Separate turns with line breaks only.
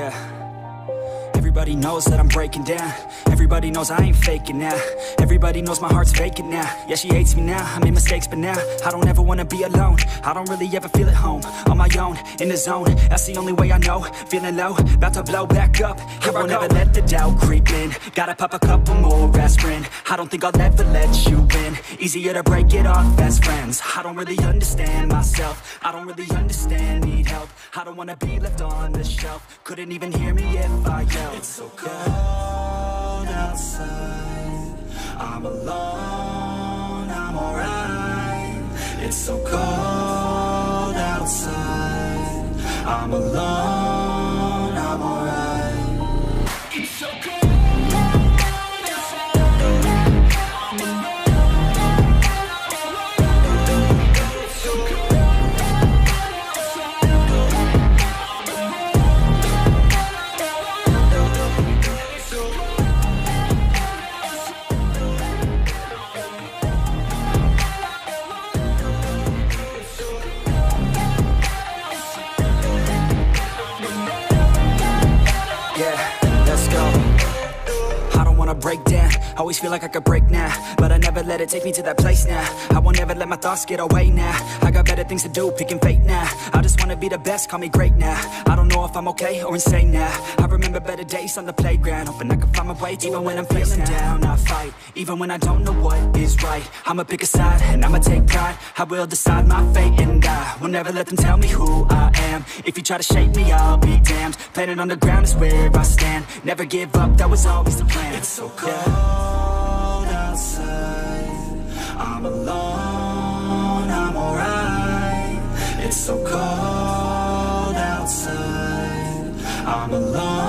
Yeah. Everybody knows that I'm breaking down. Everybody knows I ain't faking now. Everybody knows my heart's vacant now. Yeah, she hates me now, I made mistakes, but now I don't ever wanna be alone. I don't really ever feel at home. On my own, in the zone, that's the only way I know. Feeling low, about to blow back up. Here I won't ever let the doubt creep in. Gotta pop a couple more aspirin. I don't think I'll ever let you in. Easier to break it off best friends. I don't really understand myself. I don't really understand, need help. I don't wanna be left on the shelf. Couldn't even hear me if I yelled. It's so cold outside, I'm alone, I'm alright. It's so cold outside, I'm alone, I'm alright. It's so cold. Break down, always feel like I could break now, but I never let it take me to that place now. I won't ever let my thoughts get away now. I got better things to do, picking fate now. I just wanna be the best, call me great now. I don't know if I'm okay or insane now. I remember better days on the playground, hoping I can find my way to even when I'm feeling down, I fight, even when I don't know what is right. I'ma pick a side, and I'ma take pride. I will decide my fate, and I will never let them tell me who I am. If you try to shape me, I'll be damned. Planet on the ground is where I stand. Never give up, that was always the plan. It's so cold outside, I'm alone, I'm alright. It's so cold outside, I'm alone.